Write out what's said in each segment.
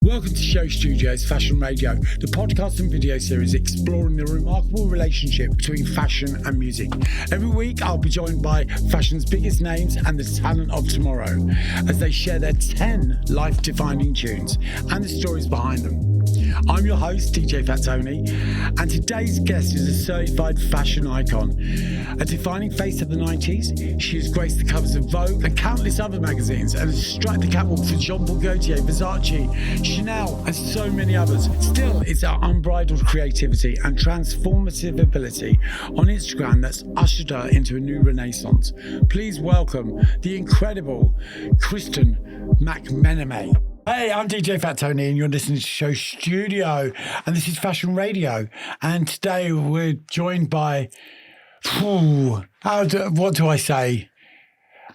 Welcome to Show Studios Fashion Radio, the podcast and video series exploring the remarkable relationship between fashion and music. Every week, I'll be joined by fashion's biggest names and the talent of tomorrow as they share their 10 life-defining tunes and the stories behind them. I'm your host, DJ Fat Tony, and today's guest is a certified fashion icon. A defining face of the 90s, she has graced the covers of Vogue and countless other magazines and has struck the catwalk for Paul Gaultier, Versace, Chanel, and so many others. Still, it's our unbridled creativity and transformative ability on Instagram that's ushered her into a new renaissance. Please welcome the incredible Kristen McMenamy. Hey, I'm DJ Fat Tony and you're listening to Show Studio and this is Fashion Radio. And today we're joined by, what do I say?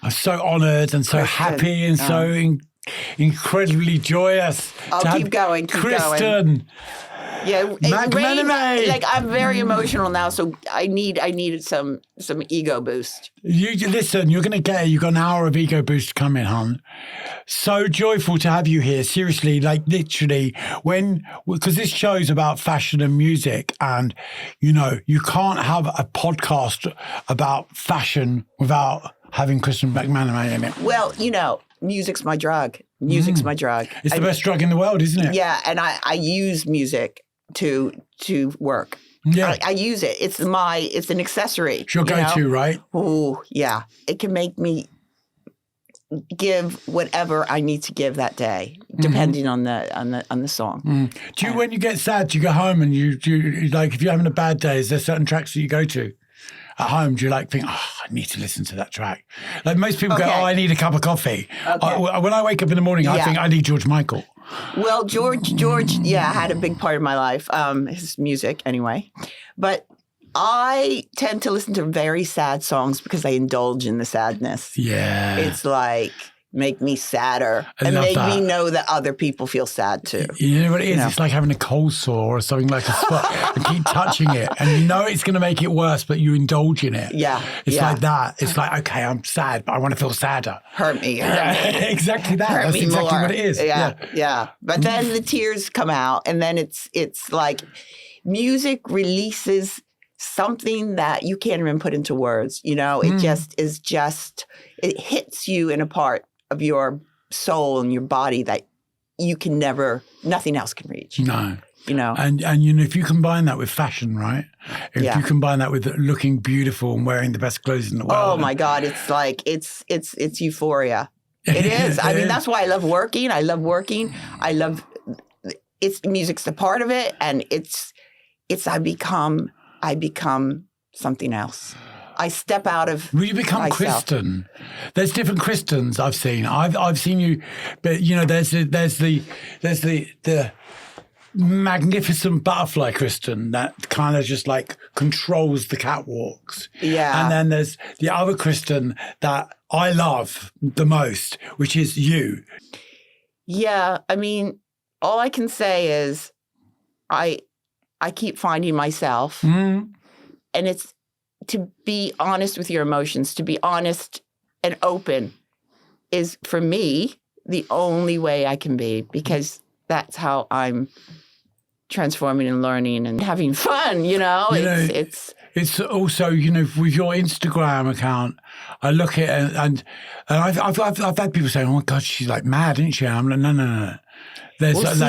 I'm so honoured and so Kristen. Happy and so incredibly joyous. Keep going. Kristen. Yeah, McMenamy. Like I'm very emotional now, so I needed some ego boost. You listen, you're going to get it. You've got an hour of ego boost coming, hon. So joyful to have you here. Seriously, like literally, because this show's about fashion and music, and you know, you can't have a podcast about fashion without having Kristen McMenamy in it. Well, you know, music's my drug. My drug. It's the best drug in the world, isn't it? Yeah, and I use music to work. Yeah. I use it. It's an accessory. It's your go-to, right? Oh, yeah. It can make me give whatever I need to give that day, depending on the song. Do you, when you get sad, do you go home and you like, if you're having a bad day, is there certain tracks that you go to? At home, do you like think, I need to listen to that track? Like most people go, I need a cup of coffee. Okay. When I wake up in the morning, I think I need George Michael. Well, George, had a big part of my life, his music anyway. But I tend to listen to very sad songs because they indulge in the sadness. Yeah. It's like, make me sadder and make me know that other people feel sad too. You know what it is? It's like having a cold sore or something like a spot and keep touching it. And you know it's going to make it worse, but you indulge in it. Yeah. It's like that. It's like, okay, I'm sad, but I want to feel sadder. Hurt me. Exactly that. That's exactly what it is. Yeah. But then the tears come out and then it's like music releases something that you can't even put into words. You know, it it hits you in a part of your soul and your body that you can nothing else can reach. No. You know? And you know, if you combine that with fashion, right? If you combine that with looking beautiful and wearing the best clothes in the world. Oh my God. It's like, it's euphoria. It is. I mean, that's why I love working. Music's a part of it. And I become something else. I step out of you become myself. Kristen. There's different Kristens I've seen. I've seen you, but you know, there's the magnificent butterfly Kristen that kind of just like controls the catwalks. Yeah. And then there's the other Kristen that I love the most, which is you. Yeah. I mean, all I can say is I keep finding myself. And it's to be honest with your emotions, to be honest and open is, for me, the only way I can be, because that's how I'm transforming and learning and having fun, you know? It's also, you know, with your Instagram account, I look at it and I've had people saying, oh my God, she's like mad, isn't she? And I'm like, no. There's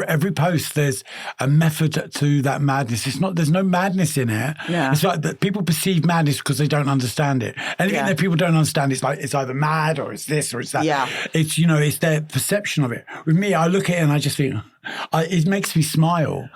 every post. There's a method to that madness. There's no madness in it. Yeah. It's like that people perceive madness because they don't understand it. And even if people don't understand, it's like it's either mad or it's this or it's that. Yeah. It's it's their perception of it. With me, I look at it and I just think it makes me smile.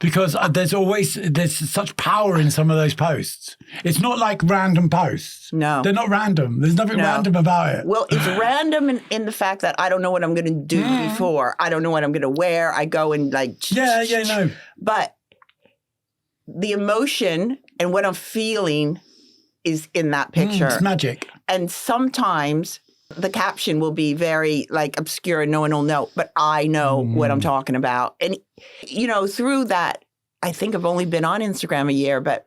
Because there's such power in some of those posts. It's not like random posts. No. They're not random. There's nothing random about it. Well, it's random in the fact that I don't know what I'm going to do before. I don't know what I'm going to wear. I go and like... no. But the emotion and what I'm feeling is in that picture. It's magic. And sometimes the caption will be very like obscure and no one will know, but I know what I'm talking about. And, you know, through that, I think I've only been on Instagram a year, but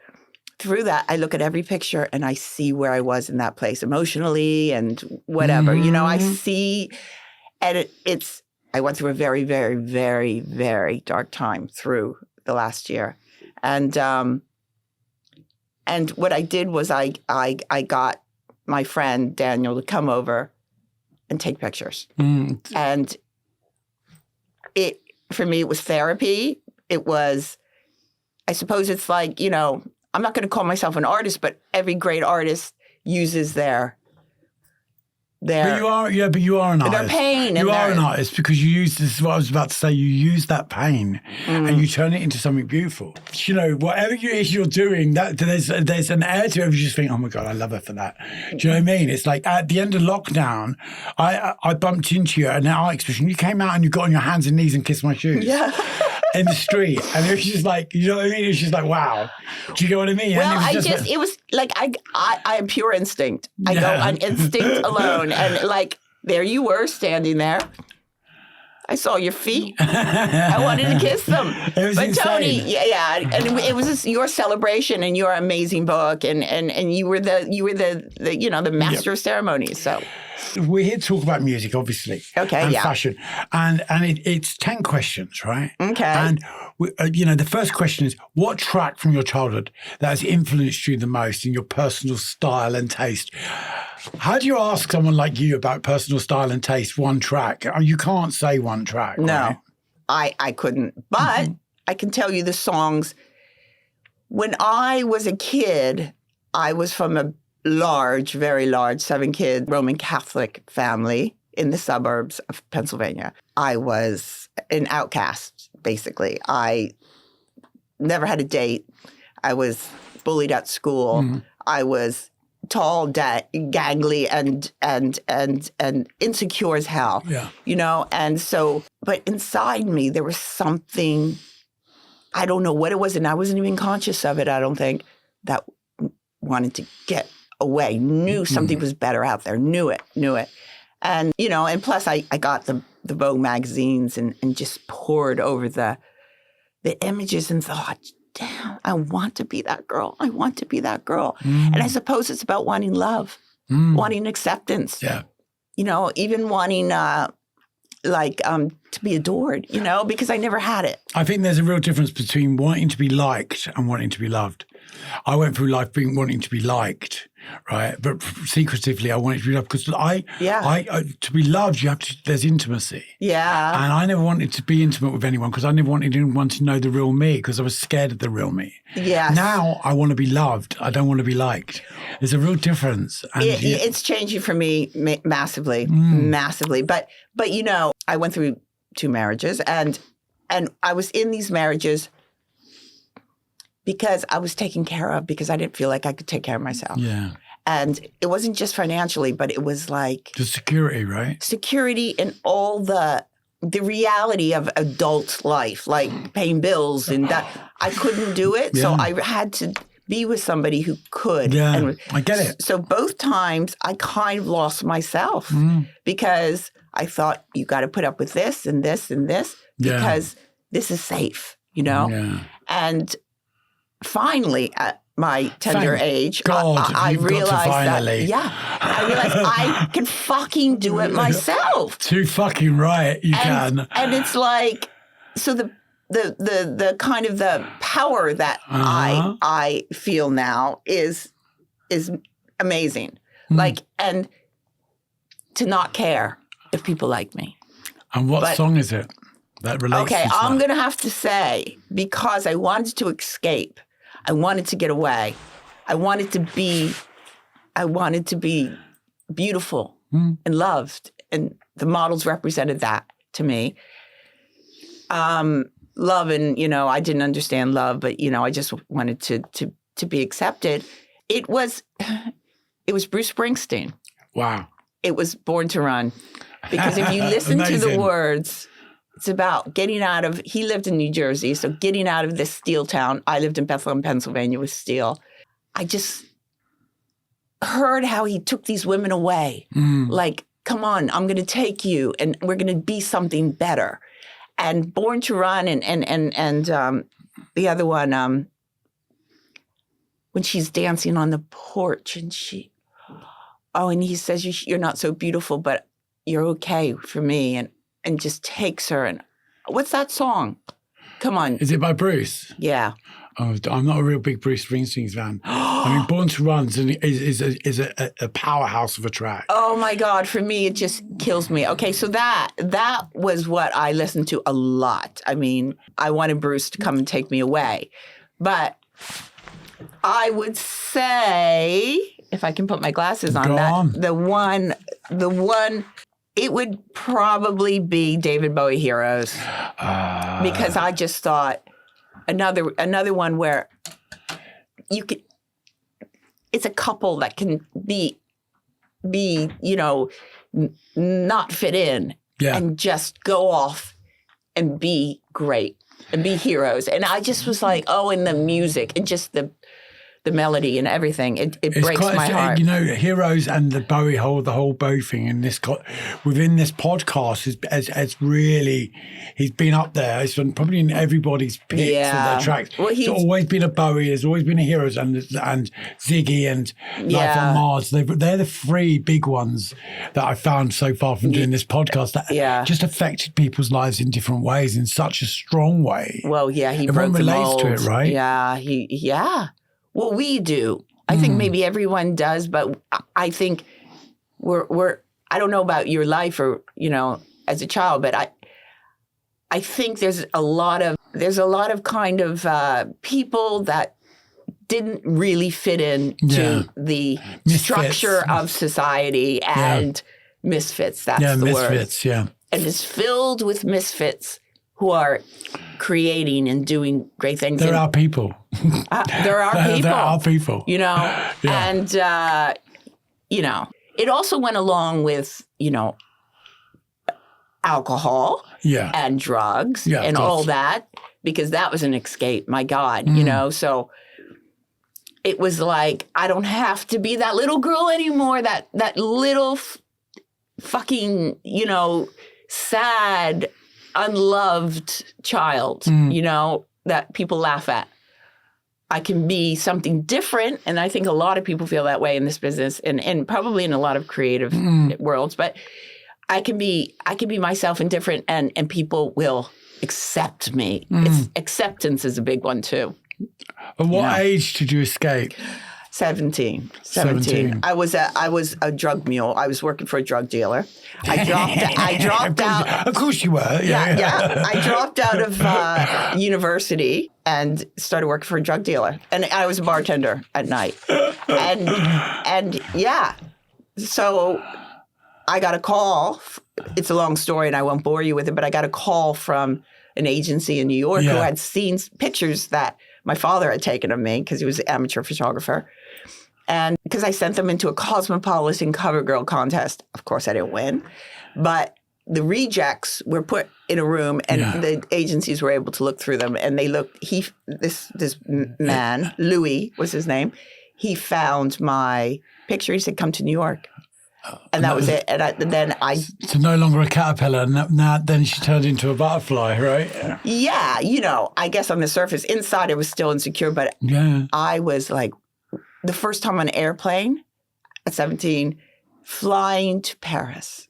through that, I look at every picture and I see where I was in that place emotionally and whatever. You know, I see, and I went through a very, very, very, very dark time through the last year. And what I did was I got my friend Daniel to come over and take pictures. And for me, it was therapy. It was, I suppose it's like, you know, I'm not going to call myself an artist, but every great artist uses their But you are an artist. Their pain. You are an artist because you use, this is what I was about to say, you use that pain and you turn it into something beautiful. You know, whatever it is you're doing, that there's an air to it. You just think, oh my God, I love her for that. Do you know what I mean? It's like at the end of lockdown, I bumped into you at an art exhibition. You came out and you got on your hands and knees and kissed my shoes. Yeah. In the street, and it was just like, you know what I mean? It was just like, wow. Do you get what I mean? Well, it was like I am pure instinct. I go on instinct alone, and like there you were standing there. I saw your feet. I wanted to kiss them. It was but insane. Tony, yeah, and it was your celebration and your amazing book, and you were the you know the master of ceremonies. So. We're here to talk about music, obviously. Okay, and yeah. fashion. And it's 10 questions, right? Okay. And, you know, the first question is, what track from your childhood that has influenced you the most in your personal style and taste? How do you ask someone like you about personal style and taste, one track? You can't say one track, No, right? I couldn't. But I can tell you the songs. When I was a kid, I was from a large, very large 7-kid Roman Catholic family in the suburbs of Pennsylvania. I was an outcast, basically. I never had a date. I was bullied at school. I was tall, gangly, and insecure as hell. Yeah. You know, and so, but inside me, there was something, I don't know what it was, and I wasn't even conscious of it, I don't think, that wanted to get away, knew something was better out there, knew it. And, you know, and plus I got the Vogue magazines and just poured over the images and thought, damn, I want to be that girl. I want to be that girl. And I suppose it's about wanting love, wanting acceptance. Yeah. You know, even wanting to be adored, you know, because I never had it. I think there's a real difference between wanting to be liked and wanting to be loved. I went through life wanting to be liked, right? But secretively, I wanted to be loved because to be loved, there's intimacy. Yeah. And I never wanted to be intimate with anyone because I never wanted anyone to know the real me because I was scared of the real me. Yes. Now I want to be loved. I don't want to be liked. There's a real difference. And it's changing for me massively, massively. But you know, I went through 2 marriages and I was in these marriages because I was taken care of, because I didn't feel like I could take care of myself. Yeah. And it wasn't just financially, but it was like the security, right? Security and all the reality of adult life, like paying bills and that. I couldn't do it. So I had to be with somebody who could. Yeah, and I get it. So both times I kind of lost myself because I thought, you got to put up with this and this and this because this is safe, you know? Yeah. And finally, at my tender age, I you've realized got to finally. I realized I can fucking do it myself. Too fucking right, you can. And it's like, so the kind of the power that I feel now is amazing. Like, and to not care if people like me. And what song is it that relates to that? I'm going to have to say, because I wanted to escape, I wanted to get away, I wanted to be beautiful and loved, and the models represented that to me. Love, and, you know, I didn't understand love, but, you know, I just wanted to be accepted. It was Bruce Springsteen. Wow. It was Born to Run. Because if you listen to the words, it's about getting out of, he lived in New Jersey, so getting out of this steel town. I lived in Bethlehem, Pennsylvania with steel. I just heard how he took these women away. Like, come on, I'm going to take you and we're going to be something better. And Born to Run and the other one, when she's dancing on the porch and and he says, you're not so beautiful, but you're okay for me. and just takes her. And what's that song? Come on. Is it by Bruce? Yeah. Oh, I'm not a real big Bruce Springsteen fan. I mean, Born to Run is a powerhouse of a track. Oh my God! For me, it just kills me. Okay, so that was what I listened to a lot. I mean, I wanted Bruce to come and take me away, but I would say, if I can put my glasses on, the one, it would probably be David Bowie Heroes, because I just thought. Another one where you could, it's a couple that can be not fit in and just go off and be great and be heroes. And I just was like, and the music and just the melody and everything, it breaks my heart. Heroes and the whole Bowie thing in within this podcast has really, he's been up there. He's been probably in everybody's picks of their tracks. Well, he's always been a Bowie. There's always been a Heroes and Ziggy and Life on Mars. They're the three big ones that I found so far from doing this podcast that just affected people's lives in different ways in such a strong way. Well, he everyone broke the relates mold. to it, right? Yeah. Well, we do. I think maybe everyone does, but I think we're. I don't know about your life or as a child, but I think there's a lot of kind of people that didn't really fit into the structure of society and misfits. That's the word. Misfits. Yeah, and it's filled with misfits who are creating and doing great things. There are people. There are people. There are people. And, it also went along with, alcohol and drugs and all that, because that was an escape, my God, So it was like, I don't have to be that little girl anymore, that little fucking, sad, unloved child, that people laugh at. I can be something different, and I think a lot of people feel that way in this business, and probably in a lot of creative worlds. But I can be myself and different, and people will accept me. Acceptance is a big one too. At what age did you escape? 17. I was a drug mule. I was working for a drug dealer. I dropped out. Of course you were. Yeah. I dropped out of university and started working for a drug dealer. And I was a bartender at night. And so I got a call. It's a long story and I won't bore you with it, but I got a call from an agency in New York who had seen pictures that my father had taken of me because he was an amateur photographer. And because I sent them into a Cosmopolitan Cover Girl contest. Of course, I didn't win. But the rejects were put in a room and the agencies were able to look through them. And they looked, this man, Louis was his name, he found my picture. He said, come to New York. And that was it. And then I... So no longer a caterpillar. Now then she turned into a butterfly, right? Yeah. I guess on the surface, inside I was still insecure. But I was like, the first time on an airplane at 17, flying to Paris.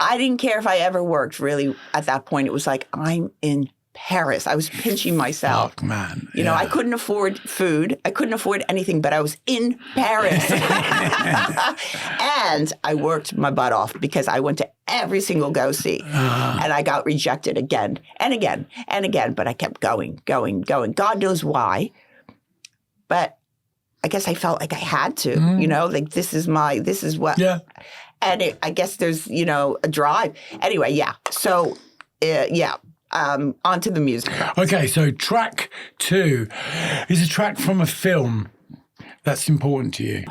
I didn't care if I ever worked, really, at that point. It was like, I'm in Paris. I was pinching myself. Fuck, man. I couldn't afford food. I couldn't afford anything, but I was in Paris. And I worked my butt off because I went to every single go-see. And I got rejected again and again and again. But I kept going. God knows why. But I guess I felt like I had to, like this is what. Yeah. And I guess there's, a drive. Anyway, So, on to the music. Okay, so track 2 is a track from a film that's important to you.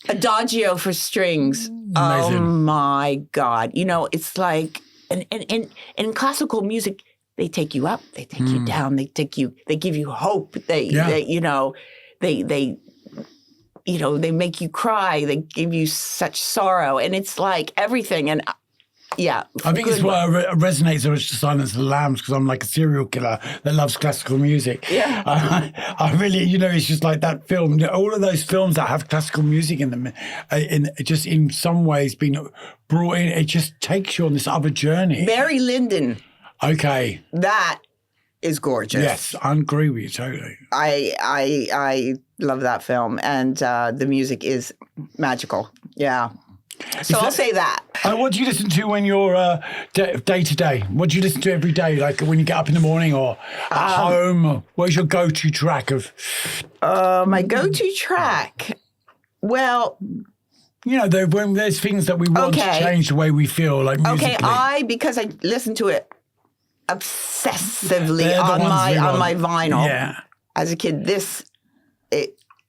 Adagio for strings. Amazing. Oh my God. It's like, in classical music, they take you up, they take you down, they give you hope. They make you cry. They give you such sorrow. And it's like everything. And Yeah. I think it's what resonates so much to Silence of the Lambs because I'm like a serial killer that loves classical music. Yeah. I really, it's just like that film. All of those films that have classical music in them, just in some ways being brought in, it just takes you on this other journey. Barry Lyndon. Okay. That is gorgeous. Yes, I agree with you totally. I love that film, and the music is magical. Yeah. So I'll say that. What do you listen to when you're day to day? What do you listen to every day? Like when you get up in the morning or at home? What's your go-to track of? My go-to track? Well... when there's things that we want to change the way we feel, like musically. Okay, because I listen to it obsessively on my vinyl. Yeah. As a kid,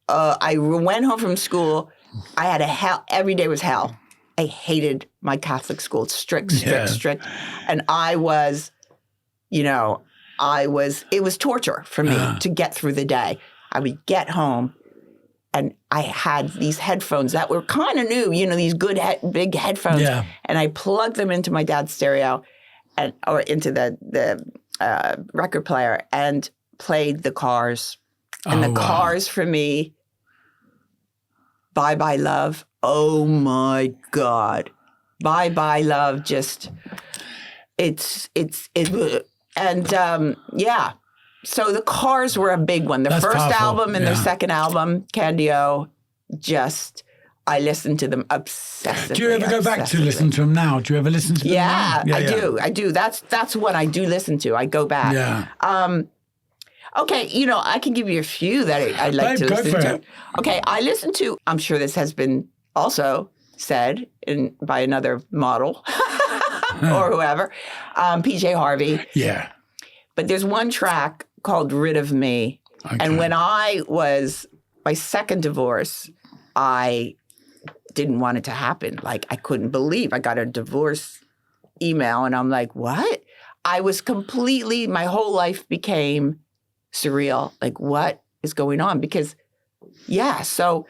I went home from school. I had every day was hell. I hated my Catholic school. Strict. And it was torture for me to get through the day. I would get home and I had these headphones that were kind of new, these good big headphones. Yeah. And I plugged them into my dad's stereo or into the record player and played The Cars. And The Cars for me, Bye Bye Love. Oh my God. Bye Bye Love. Just, yeah. So The Cars were a big one. Their first album and their second album, Candio, I listened to them obsessively. Do you ever go back to listen to them now? Do you ever listen to them now? Yeah, I do. That's what I do listen to. I go back. Yeah. Okay, I can give you a few that I like to listen to. Okay, I listen to, I'm sure this has been also said by another model or whoever, PJ Harvey. Yeah. But there's one track called Rid of Me. Okay. And when I was, my second divorce, I didn't want it to happen. Like, I couldn't believe I got a divorce email and I'm like, what? I was my whole life became surreal. Like, what is going on? Because, so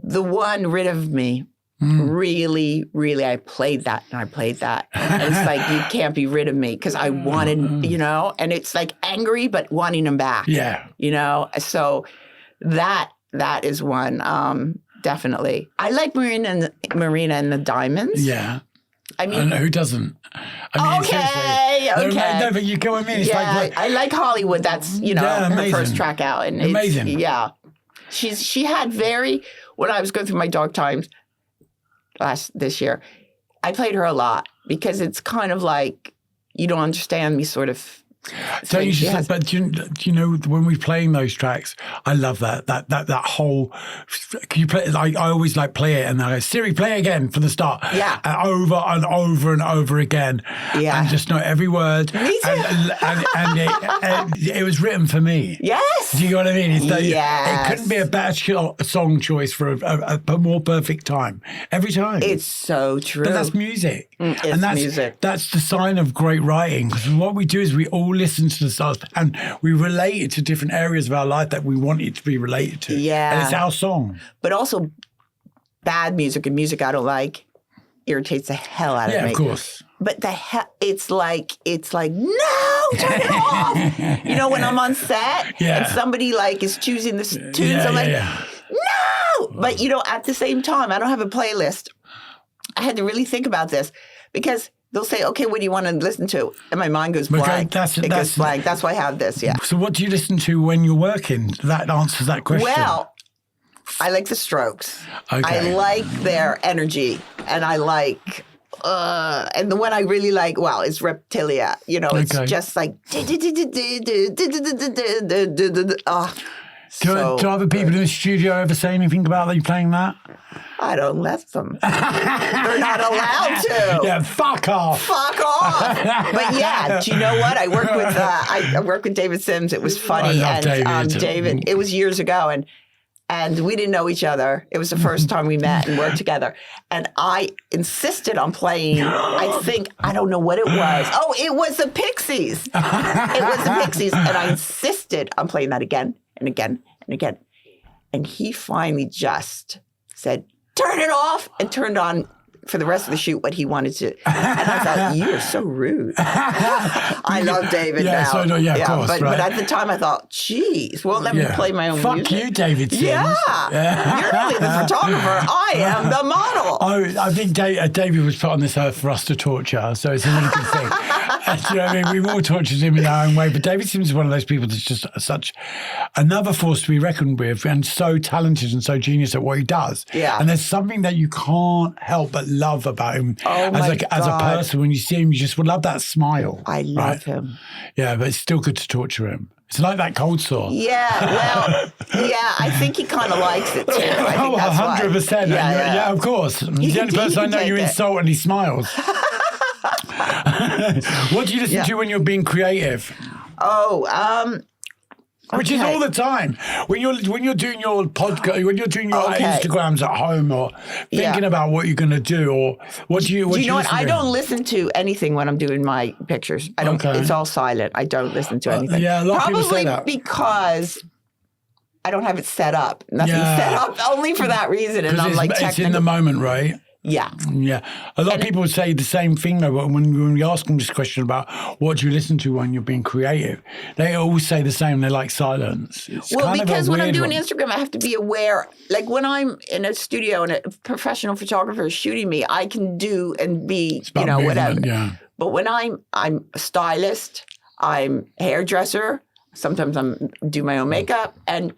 the one Rid of Me, really, really, I played that. And it's like, you can't be rid of me because I wanted, and it's like angry, but wanting him back. Yeah. So that is one, definitely. I like Marina and the Diamonds. Yeah. I mean, who doesn't? Okay. No, but you go with me. It's I like Hollywood. That's her first track out, and amazing. Yeah, she had when I was going through my dark times this year, I played her a lot because it's kind of like you don't understand me, sort of. So but when we're playing those tracks, I love that whole. Can you play? I always play it, and I go, Siri, play again from the start. Yeah, and over and over and over again. Yeah, and just know every word. Me too. And it was written for me. Yes. Do you know what I mean? Yes. It couldn't be a better song choice for a more perfect time every time. It's so true. But that's music, music. That's the sign of great writing. Because what we do is we all listen to the stars and we relate it to different areas of our life that we want it to be related to. Yeah. And it's our song. But also bad music and music I don't like irritates the hell out of me. Yeah, of course. But it's like, no, turn it off. When I'm on set and somebody is choosing the tunes, I'm like, no. But at the same time, I don't have a playlist. I had to really think about this because they'll say, okay, what do you want to listen to? And my mind goes blank. It goes blank. That's why I have this, yeah. So what do you listen to when you're working? That answers that question. Well, I like the Strokes. Okay. I like their energy. And I like, and the one I really like, is Reptilia. It's just like, do other people in the studio ever say anything about you playing that? I don't let them. They're not allowed to. Yeah, fuck off. Fuck off. But yeah, do you know what? I worked with David Sims. It was funny. I love David, it was years ago, and we didn't know each other. It was the first time we met and worked together. And I insisted on playing, I don't know what it was. Oh, it was the Pixies. And I insisted on playing that again and again and again. And he finally just said, turn it off, and turned on for the rest of the shoot what he wanted to. And I thought, you are so rude. I love David now. So, of course, but, right. but at the time I thought, geez, won't let me play my own music. Fuck you, David Sims. Yeah. You're only the photographer. I am the model. I think David was put on this earth for us to torture, so it's a really good thing. Do you know what I mean? We've all tortured him in our own way, but David Sims is one of those people that's just such another force to be reckoned with, and so talented and so genius at what he does. Yeah. And there's something that you can't help but love about him as a person. When you see him, you just would love that smile. I love him. Yeah, but it's still good to torture him. It's like that cold sore. Yeah, well, I think he kind of likes it too. I think that's 100%. Yeah, of course. He's the only person I know you insult and he smiles. What do you listen to when you're being creative? Which is all the time. When you're doing your podcast, when you're doing your Instagrams at home, or thinking about what you're going to do, or what do you know what? I to? don't listen to anything when I'm doing my pictures. I don't. It's all silent. I don't listen to anything. A lot of people say that. Probably because I don't have it set up. Nothing's set up only for that reason. And I'm like, it's in the moment, right? Yeah. Yeah. A lot of people would say the same thing, though, when we ask them this question about what do you listen to when you're being creative, they always say the same. They like silence. It's because when I'm doing Instagram, I have to be aware. Like when I'm in a studio and a professional photographer is shooting me, I can do and be, whatever. Yeah. But when I'm a stylist, I'm a hairdresser, sometimes I'm do my own makeup, and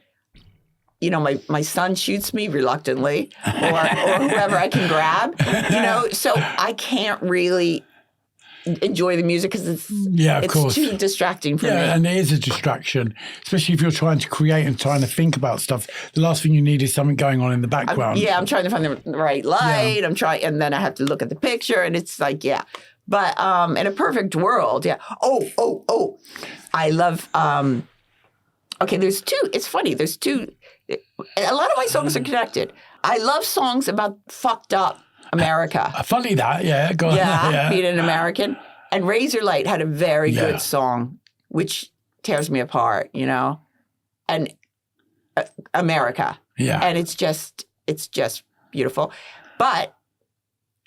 my son shoots me reluctantly, or whoever I can grab, so I can't really enjoy the music because it's too distracting for me. Yeah, and it is a distraction, especially if you're trying to create and trying to think about stuff. The last thing you need is something going on in the background. I'm trying to find the right light. I'm trying, and then I have to look at the picture, and it's like, But in a perfect world, I love. There's two. It's funny. There's two. A lot of my songs are connected. I love songs about fucked up America. Funny that, go on. Yeah, being an American. And Razorlight had a very good song, which tears me apart, and America. Yeah. And it's just beautiful. But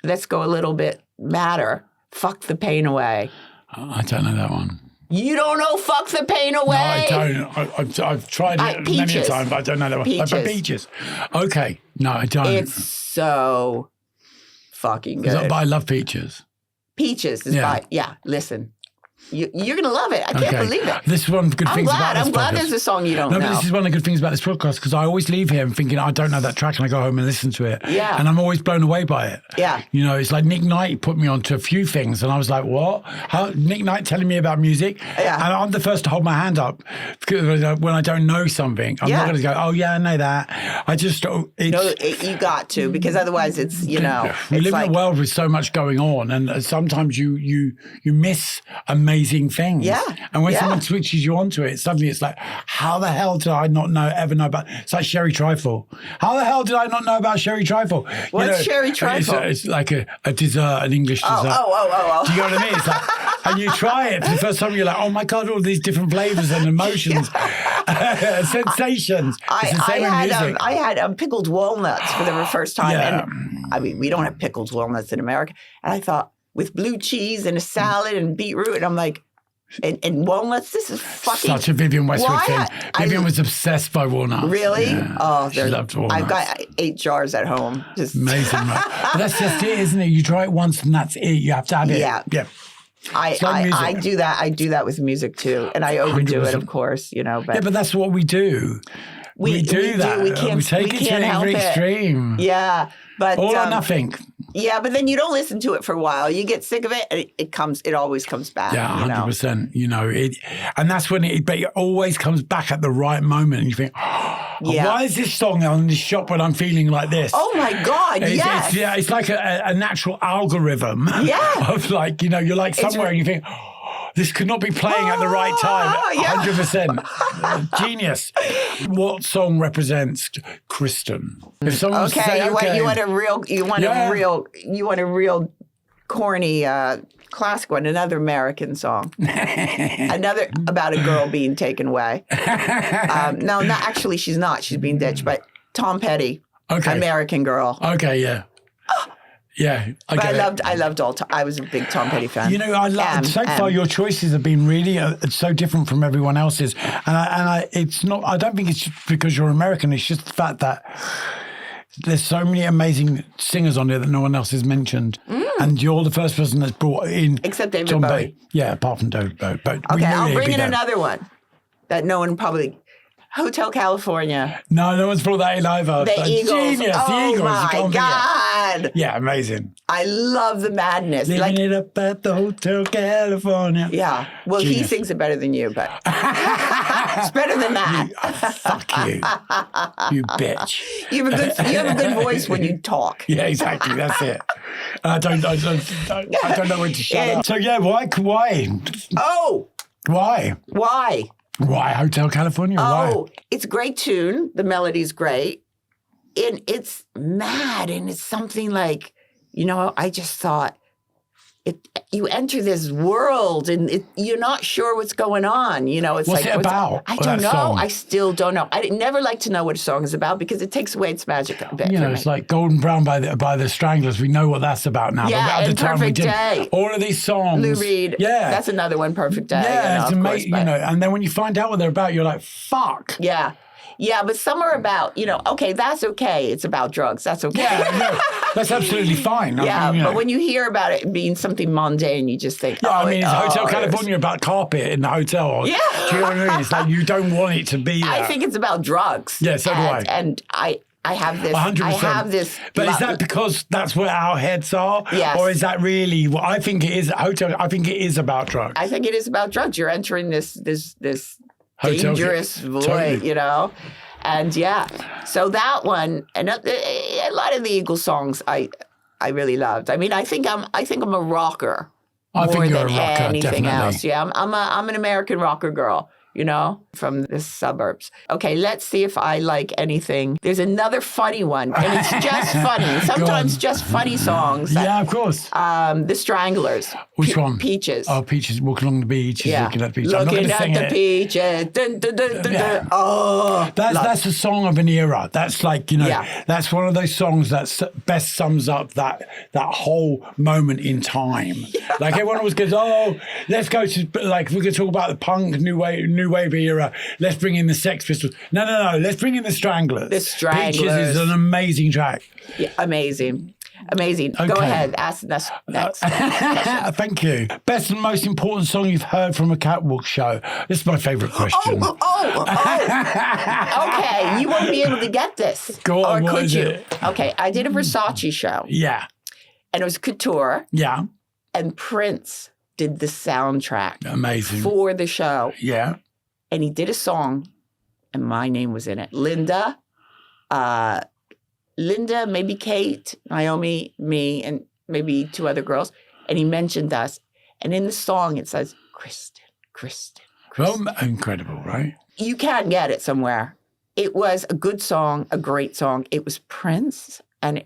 let's go a little bit madder. Fuck the Pain Away. I don't know that one. You don't know Fuck the Pain Away? No, I don't. I've tried it many a time, but I don't know that one. Peaches. Peaches. Okay. No, I don't. It's so fucking good. But I love Peaches. Peaches is listen. You're going to love it. I can't believe it. This is one of the good things about this podcast. I'm glad there's a song you don't know. No, but this is one of the good things about this podcast, because I always leave here thinking, I don't know that track, and I go home and listen to it. Yeah. And I'm always blown away by it. Yeah. It's like Nick Knight put me onto a few things, and I was like, what? How Nick Knight telling me about music? Yeah. And I'm the first to hold my hand up, because when I don't know something, I'm not going to go, oh, yeah, I know that. I just, you got to, because otherwise it's, We live in a world with so much going on, and sometimes you miss amazing things. Yeah. And when someone switches you onto it, suddenly it's like, how the hell did I not ever know about? It's like Sherry Trifle. How the hell did I not know about Sherry Trifle? What's Sherry Trifle? It's like a dessert, an English dessert. Oh. Do you know what I mean? It's like, and you try it for the first time, you're like, oh my God, all these different flavors and emotions, sensations. It's the same with music. I had pickled walnuts for the first time. Yeah. And we don't have pickled walnuts in America. And I thought, with blue cheese and a salad and beetroot, and I'm like, and walnuts, this is fucking... Such a Vivian Westwood thing. Vivian was obsessed by walnuts. Really? Yeah. Oh, she loved walnuts. I've got 8 jars at home. Just amazing, right? But that's just it, isn't it? You try it once and that's it. You have to have it. Yeah. I do that. I do that with music too. And I overdo 100%. It, of course, But but that's what we do. We do that. We take it to every extreme. Yeah. But all or nothing. Yeah, but then you don't listen to it for a while. You get sick of it, and it always comes back. Yeah, 100%. And that's when but it always comes back at the right moment, and you think, why is this song on this shop when I'm feeling like this? Oh my God, yes. It's like a natural algorithm. Yeah. Of like, you're like somewhere and you think, this could not be playing at the right time. 100%. Genius. What song represents Kristen? If someone was to say, you want a real corny classic one, another American song. Another about a girl being taken away. No, not actually, she's not. She's being ditched, but Tom Petty. American Girl. Okay, yeah. Yeah, I loved all. I was a big Tom Petty fan. You know, so far your choices have been really so different from everyone else's, and it's not. I don't think it's just because you're American. It's just the fact that there's so many amazing singers on there that no one else has mentioned, and you're the first person that's brought in. Except David Tom Bowie. Yeah, apart from David Bowie. But Okay, I'll bring in another one that no one probably. Hotel California. No one's brought that in either. The Eagles. Genius. Oh the Eagles. my God. Yeah, amazing. I love the madness. Living it up at the Hotel California. Yeah. Well, Genius. He sings it better than you, but it's better than that. Fuck you. You bitch. You have a good voice when you talk. Yeah, exactly. That's it. I don't know when to shut up. So yeah, why? Oh. Why? Why Hotel California? Oh, Why? it's a great tune. The melody's great. And it's mad. And it's something like, I just thought, you enter this world and you're not sure what's going on. It's what's it about? I don't know. Song? I still don't know. I never like to know what a song is about because it takes away its magic a bit. It's like Golden Brown by the Stranglers. We know what that's about now. Yeah, but at and the time Perfect we didn't. Day. All of these songs. Lou Reed. Yeah. That's another one, Perfect Day. Yeah, it's amazing. Course, and then when you find out what they're about, you're like, fuck. Yeah. Yeah, but some are about, okay, that's okay. It's about drugs. That's okay. Yeah, no, that's absolutely fine. But when you hear about it being something mundane, you just think, it's Hotel California about carpet in the hotel. Yeah. Do you know what I mean? It's like you don't want it to be that. I think it's about drugs. Yeah, so do I. And I have this. 100%. I have this. But is that because that's where our heads are? Yes. Or is that really what I think it is? I think it is about drugs. I think it is about drugs. You're entering this Hotel, dangerous void, totally. And so that one and a lot of the Eagles songs I really loved. I mean, I think I'm a rocker more than anything else. Yeah, I'm an American rocker girl. From the suburbs. Okay, let's see if I like anything. There's another funny one, and it's just funny. Sometimes just funny songs. Yeah, of course. The Stranglers. Which one? Peaches. Oh, Peaches. Walking along the beach. Yeah. Looking at the beach. Looking I'm not at the peaches. Dun, dun, dun, dun, dun. Oh. That's a song of an era. That's like, that's one of those songs that best sums up that whole moment in time. Yeah. Like everyone always goes, let's go to, like, we're going to talk about the punk, new wave era. Let's bring in the Sex Pistols. No. Let's bring in the Stranglers. The Stranglers. Peaches is an amazing track. Yeah, amazing. Okay. Go ahead. Ask next. Thank you. Best and most important song you've heard from a Catwalk show. This is my favourite question. Okay, you won't be able to get this. Go on, or what could is you? it? Okay, I did a Versace show. Yeah. And it was couture. Yeah. And Prince did the soundtrack. Amazing. For the show. Yeah. And he did a song, and my name was in it. Linda, maybe Kate, Naomi, me, and maybe two other girls. And he mentioned us. And in the song, it says, Kristen. Well, incredible, right? You can't get it somewhere. It was a good song, a great song. It was Prince, and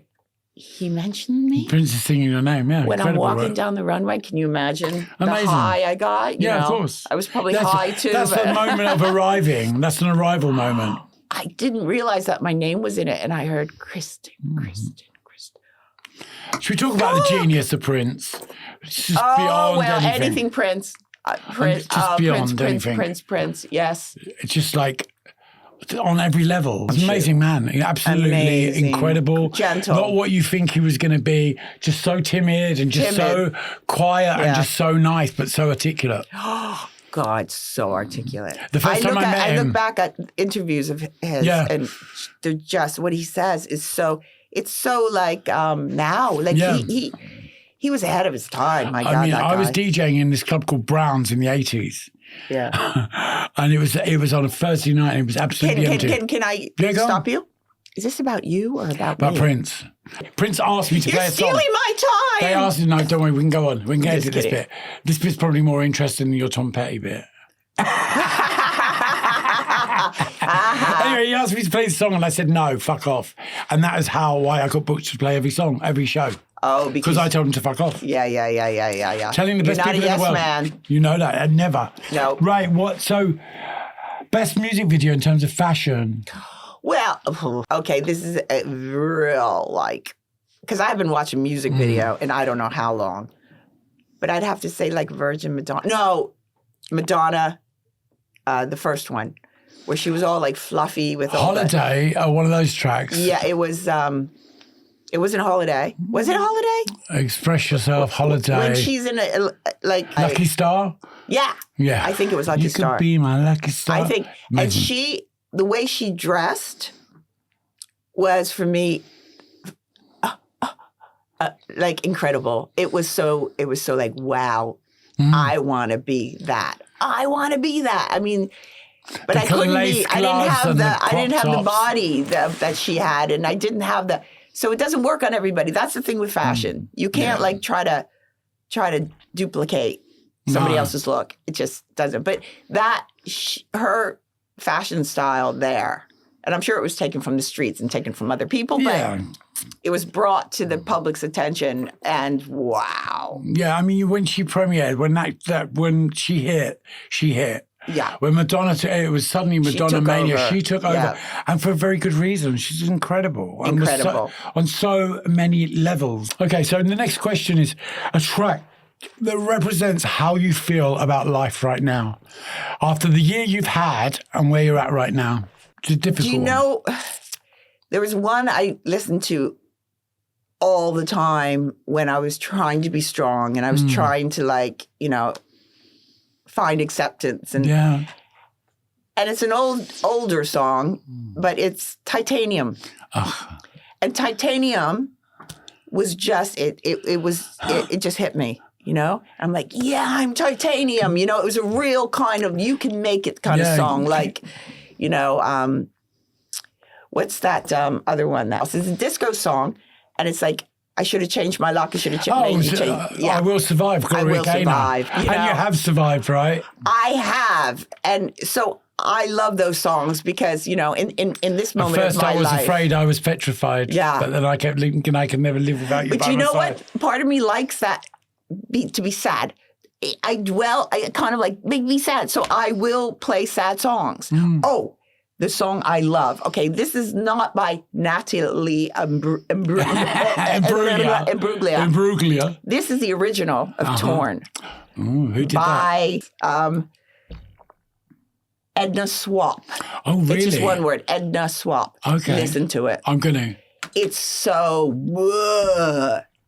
he mentioned me. Prince is singing your name, yeah. When I'm walking down the runway, can you imagine the high I got? You know, of course. I was probably high too. That's the moment of arriving. That's an arrival moment. I didn't realize that my name was in it, and I heard Kristen. Should we talk about the genius of Prince? It's just beyond anything Prince. Prince, yes. It's just like on every level. He's an amazing man. Absolutely incredible. Gentle. Not what you think he was going to be. Just so timid and just so quiet and just so nice, but so articulate. Oh, God, so articulate. The first time I met him. I look back at interviews of his and they're just, what he says is so, it's so like now. Like he was ahead of his time. My God, I mean, that guy. I was DJing in this club called Brown's in the 80s. Yeah. And it was on a Thursday night and it was absolutely empty. Can I stop you? Is this about you or about me? Prince. Prince asked me to play a song. You're stealing my time. They asked me, no, don't worry, we can go on. We can get into this bit. This bit's probably more interesting than your Tom Petty bit. Anyway, he asked me to play the song and I said, no, fuck off. And that is why I got booked to play every show. Oh, because I told him to fuck off. Yeah. Telling the best people in the world. Man. You know that. I'd never. No. Right, so best music video in terms of fashion. Well, okay, this is a real, because I've been watching music video and I don't know how long, but I'd have to say like Virgin Madonna. No, Madonna, the first one, where she was all like fluffy with all Holiday, one of those tracks. Yeah, it wasn't Holiday. Was it Holiday? Express Yourself, Holiday. When she's in a like Lucky Star? Yeah. Yeah. I think it was Lucky Star. You could be my lucky star. I think, Amazing. and the way she dressed was for me like incredible. It was so like, wow, I want to be that. I want to be that. I mean, but I couldn't be. I didn't have the body that she had, and I didn't have the. So it doesn't work on everybody. That's the thing with fashion. You can't like try to duplicate somebody else's look. It just doesn't. But her fashion style there, and I'm sure it was taken from the streets and taken from other people, but it was brought to the public's attention, and wow. Yeah, I mean, when she premiered, when she hit. Yeah. When Madonna, it was suddenly Madonna Mania. She took over, and for a very good reason. She's incredible. Incredible. On so many levels. Okay, so the next question is a track that represents how you feel about life right now. After the year you've had and where you're at right now. It's a difficult Do you know, there was one I listened to all the time when I was trying to be strong and I was trying to like, find acceptance. And it's an older song, but it's Titanium. And Titanium was just, it just hit me, I'm like, yeah, I'm Titanium. It was a real kind of, you can make it kind of song. Like, what's that other one? It's a disco song. And it's like, I should have changed my luck. I should have made you change. I Will Survive. I Will Survive. And you have survived, right? I have. And so I love those songs because, in this moment At first of my life. I was afraid, I was petrified. Yeah. But then I kept thinking I could never live without you by my side. But you know what? Part of me likes that, to be sad. I kind of like, make me sad. So I will play sad songs. Oh, the song I love. Okay, this is not by Natalie Imbruglia. This is the original of Torn. Ooh, who did by, Edna Swap. Oh, really? It's just one word, Edna Swap. Okay. Listen to it. I'm going to. It's so,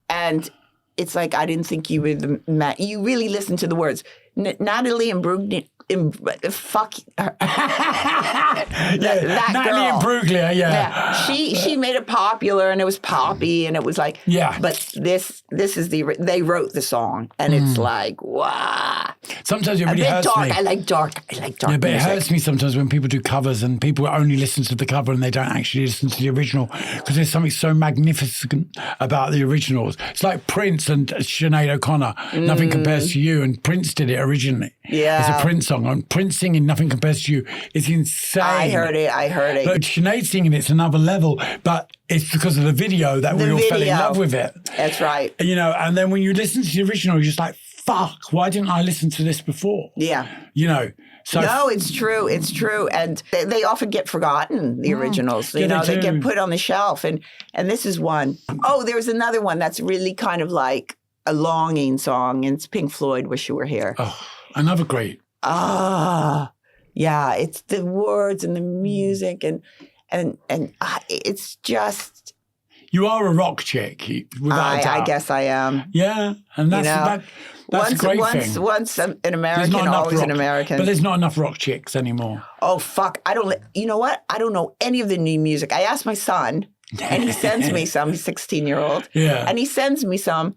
and it's like, I didn't think you were you really listen to the words. Natalie Imbruglia. Fuck her. that Natalie girl. Imbruglia, She made it popular and it was poppy and it was like, but this is they wrote the song and it's like, wow. Sometimes it really hurts dark. me. I like dark Yeah, but music. it hurts me sometimes when people do covers and people only listen to the cover and they don't actually listen to the original because there's something so magnificent about the originals. It's like Prince and Sinead O'Connor, Nothing Compares to You, and Prince did it originally. Yeah. It's a Prince song. And Prince singing Nothing Compares to You is insane. I heard it. But Sinead singing it's another level, but it's because of the video that we all fell in love with it. That's right. And then when you listen to the original, you're just like, fuck, why didn't I listen to this before? Yeah. So no, it's true. It's true. And they often get forgotten, the originals. They get put on the shelf. And this is one. Oh, there's another one that's really kind of like a longing song. And it's Pink Floyd, Wish You Were Here. Oh, another great. Yeah, it's the words and the music and it's just. You are a rock chick, without a doubt. I guess I am. Yeah, and that's a great thing. Once an American, always an American. But there's not enough rock chicks anymore. Oh, fuck. You know what? I don't know any of the new music. I asked my son, and he sends me some. He's 16-year-old. Yeah. And he sends me some.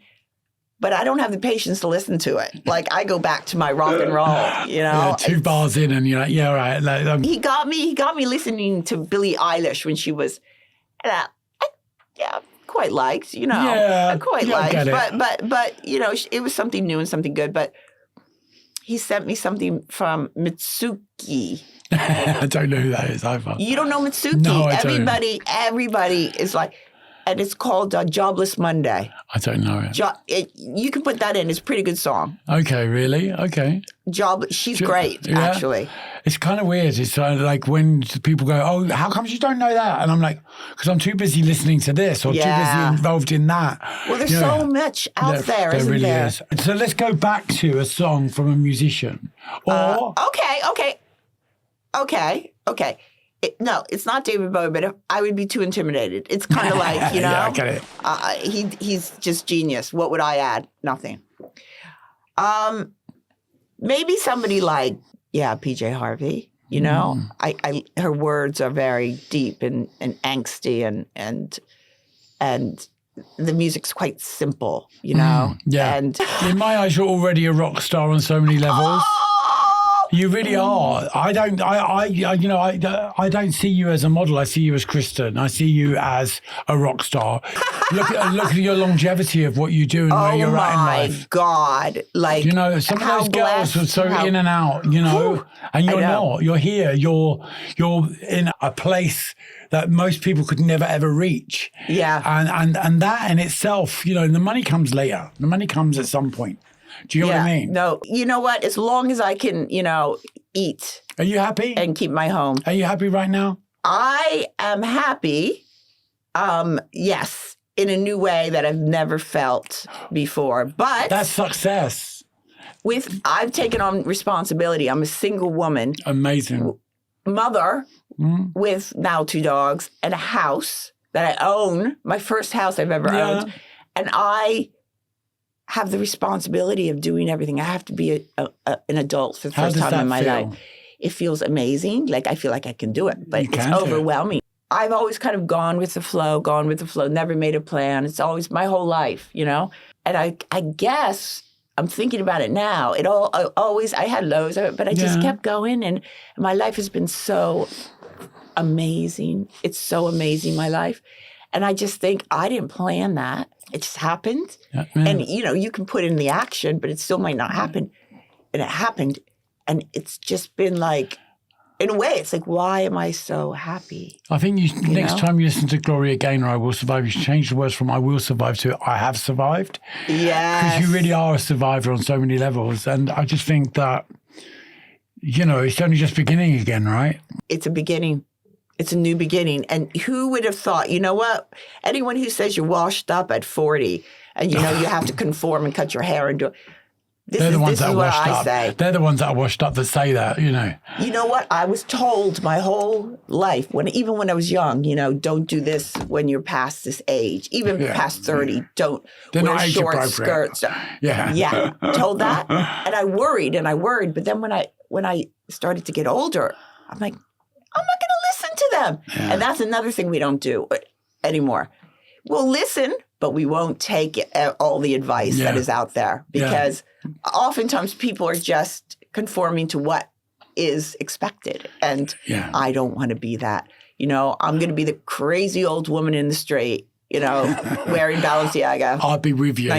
But I don't have the patience to listen to it. Like, I go back to my rock and roll, Yeah, two bars in and you're like, yeah, right. Like, He got me listening to Billie Eilish when she was, I quite liked, Yeah, I quite liked. But it was something new and something good. But he sent me something from Mitsuki. I don't know who that is either. You don't know Mitsuki? No, I don't. Everybody is like, and it's called Jobless Monday. I don't know it. You can put that in. It's a pretty good song. Okay, really? Okay. job. She's great, actually. It's kind of weird. It's like when people go, "Oh, how come you don't know that?" And I'm like, "Because I'm too busy listening to this or too busy involved in that." Well, there's so much out there, isn't really there? Is. So let's go back to a song from a musician. Or Okay. No, it's not David Bowie, but I would be too intimidated. It's kind of like, you know, I get it. He's just genius. What would I add? Nothing. Maybe somebody like, PJ Harvey. You know, her words are very deep and angsty, and the music's quite simple. You know, And in my eyes, you're already a rock star on so many levels. You really are. I don't see you as a model. I see you as Kristen. I see you as a rock star. Look at your longevity of what you do and where you're at in life. Oh my God! Like, you know, some of those girls are so in and out. You know, and you're not. You're here. You're in a place that most people could never ever reach. Yeah. And that in itself, you know, the money comes later. The money comes at some point. Do you know what I mean? No, you know what? As long as I can, you know, eat. Are you happy? And keep my home. Are you happy right now? I am happy. Yes, in a new way that I've never felt before. But that's success. I've taken on responsibility. I'm a single woman. Amazing. Mother with now 2 dogs and a house that I own. My first house I've ever owned. And I have the responsibility of doing everything. I have to be an adult for the first time in my life. It feels amazing. Like I feel like I can do it, but it's overwhelming. I've always kind of gone with the flow, never made a plan. It's always my whole life, you know? And I guess I'm thinking about it now. I had lows, but I just kept going, and my life has been so amazing. It's so amazing, my life. And I just think I didn't plan that. It just happened. Yeah, and, you know, you can put in the action, but it still might not happen. And it happened. And it's just been like, in a way, it's like, why am I so happy? I think next time you listen to Gloria Gaynor, I Will Survive, you should change the words from I will survive to I have survived. Yes. Because you really are a survivor on so many levels. And I just think that, you know, it's only just beginning again, right? It's a beginning. It's a new beginning. And who would have thought, you know what? Anyone who says you're washed up at 40 and, you know, you have to conform and cut your hair and do this is what I say. They're the ones that are washed up that say that, you know. You know what? I was told my whole life, even when I was young, you know, don't do this when you're past this age. Even past 30, don't wear short skirts. Yeah. Told that. And I worried. But then when I started to get older, I'm like, I'm not going to listen to them. Yeah. And that's another thing we don't do anymore. We'll listen, but we won't take all the advice that is out there because oftentimes people are just conforming to what is expected. And I don't want to be that. You know, I'm going to be the crazy old woman in the street, you know, wearing Balenciaga. I'll be with you.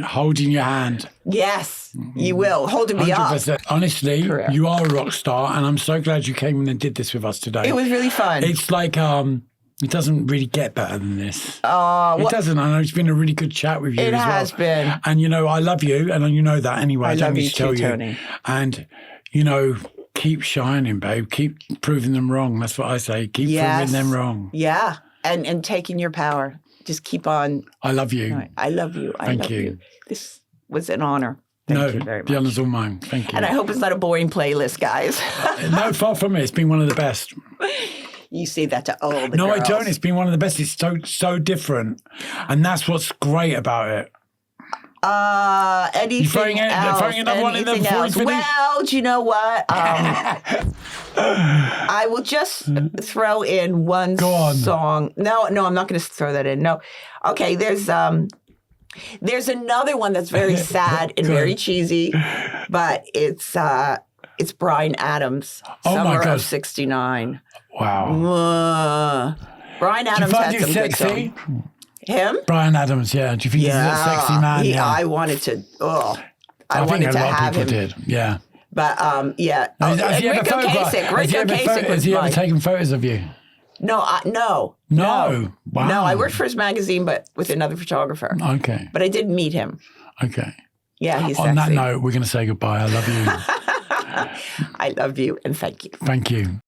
Holding your hand. Yes, you will. Holding me 100%. Up. Honestly, you are a rock star, and I'm so glad you came in and did this with us today. It was really fun. It's like, it doesn't really get better than this. It doesn't. I know it's been a really good chat with you as well. It has been. And, you know, I love you, and you know that anyway. I love you too, Tony. And, you know, keep shining, babe. Keep proving them wrong. That's what I say. Keep proving them wrong. Yeah, and taking your power. Just keep on. I love you. I love you. Thank you. This was an honor. Thank you very much. The honor's all mine. Thank you. And I hope it's not a boring playlist, guys. No, far from it. It's been one of the best. You say that to all the girls. No, I don't. It's been one of the best. It's so different. And that's what's great about it. Anything throwing another one in there before we finish? Well, do you know what? I will just throw in one song. No, I'm not going to throw that in. No. Okay, there's another one that's very sad and very cheesy, but it's Bryan Adams, Summer of '69. Wow. Bryan Adams had some good songs. Him? Bryan Adams, yeah. Do you think he's a sexy man? I wanted to. I wanted to have him. Did. Yeah. But Has he ever taken photos of you? No. No. Wow. No, I worked for his magazine, but with another photographer. Okay. But I did meet him. Okay. Yeah, he's sexy. On that note, we're going to say goodbye. I love you. I love you and thank you. Thank you.